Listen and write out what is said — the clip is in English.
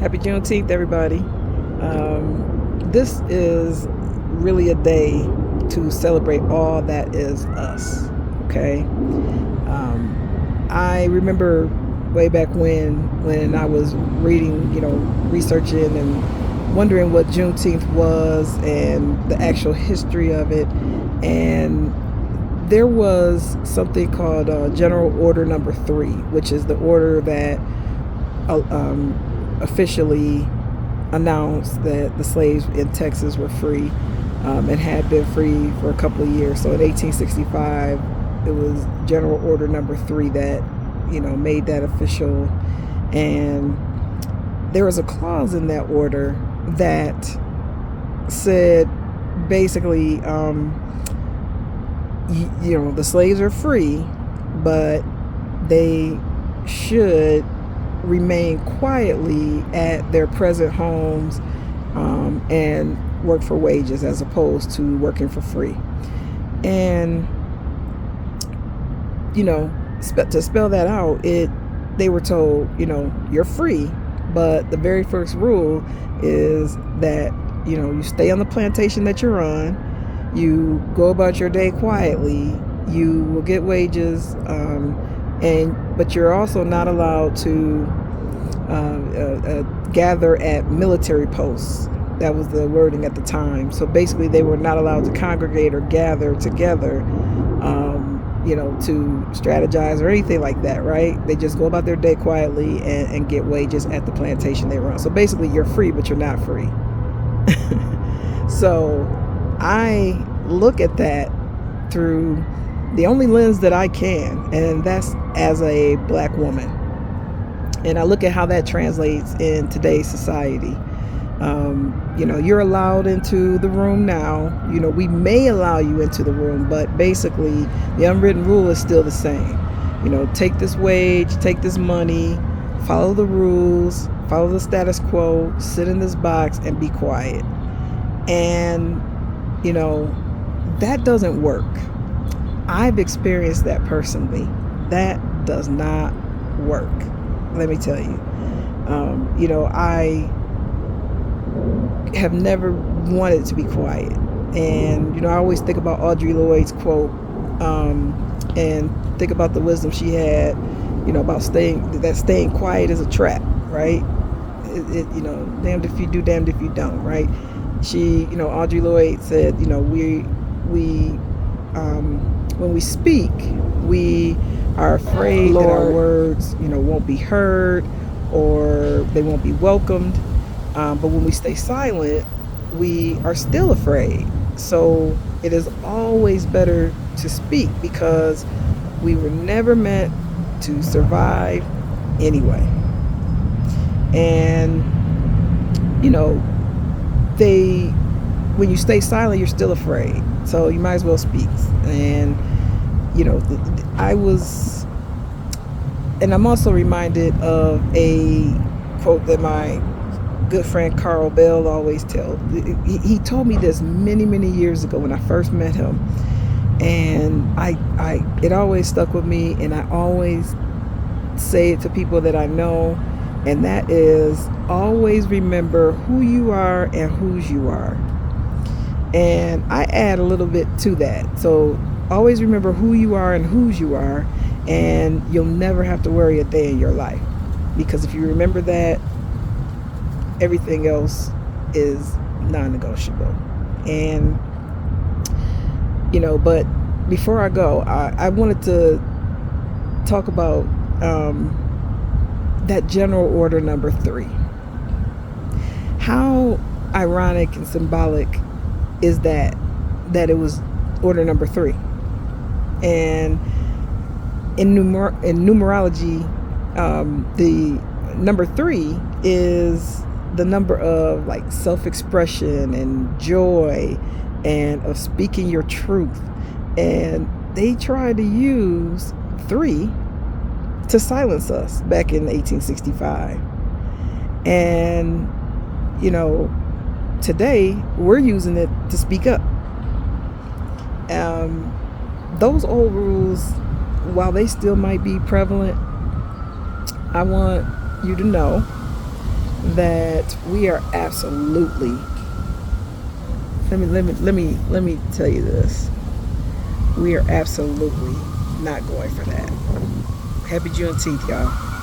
Happy Juneteenth, everybody. This is really a day to celebrate all that is us, okay? I remember way back when I was reading, researching and wondering what Juneteenth was and the actual history of it. And there was something called General Order Number 3, which is the order that officially announced that the slaves in Texas were free and had been free for a couple of years. So in 1865, it was General Order Number 3 that, made that official. And there was a clause in that order that said basically, the slaves are free, but they should remain quietly at their present homes and work for wages as opposed to working for free. And to spell that out, they were told, you're free, but the very first rule is that you stay on the plantation that you're on, you go about your day quietly, you will get wages, but you're also not allowed to gather at military posts. That was the wording at the time. So basically, they were not allowed to congregate or gather together, to strategize or anything like that, right? They just go about their day quietly and get wages at the plantation they were on. So basically, you're free, but you're not free. So I look at that through the only lens that I can, and that's as a black woman. And I look at how that translates in today's society. You're allowed into the room now. We may allow you into the room, but basically the unwritten rule is still the same. Take this wage, take this money, follow the rules, follow the status quo, sit in this box and be quiet. And, that doesn't work. I've experienced that personally. That does not work. Let me tell you. I have never wanted to be quiet. And, I always think about Audre Lorde's quote and think about the wisdom she had, about staying quiet is a trap, right? Damned if you do, damned if you don't, right? She, Audre Lorde said, when we speak, we are afraid that our words, won't be heard or they won't be welcomed. But when we stay silent, we are still afraid. So it is always better to speak because we were never meant to survive anyway. And, when you stay silent, you're still afraid. So you might as well speak. And, I'm also reminded of a quote that my good friend Carl Bell always tells. He told me this many, many years ago when I first met him. And it always stuck with me, and I always say it to people that I know, and that is always remember who you are and whose you are. And I add a little bit to that. So always remember who you are and whose you are, and you'll never have to worry a day in your life. Because if you remember that, everything else is non-negotiable. And, but before I go, I wanted to talk about that General Order Number 3. How ironic and symbolic is that it was Order Number 3. And in numerology, the number 3 is the number of like self-expression and joy and of speaking your truth. And they tried to use 3 to silence us back in 1865. And, today we're using it to speak up. Those old rules, while they still might be prevalent, I want you to know that we are absolutely, let me tell you this. We are absolutely not going for that. Happy Juneteenth, y'all.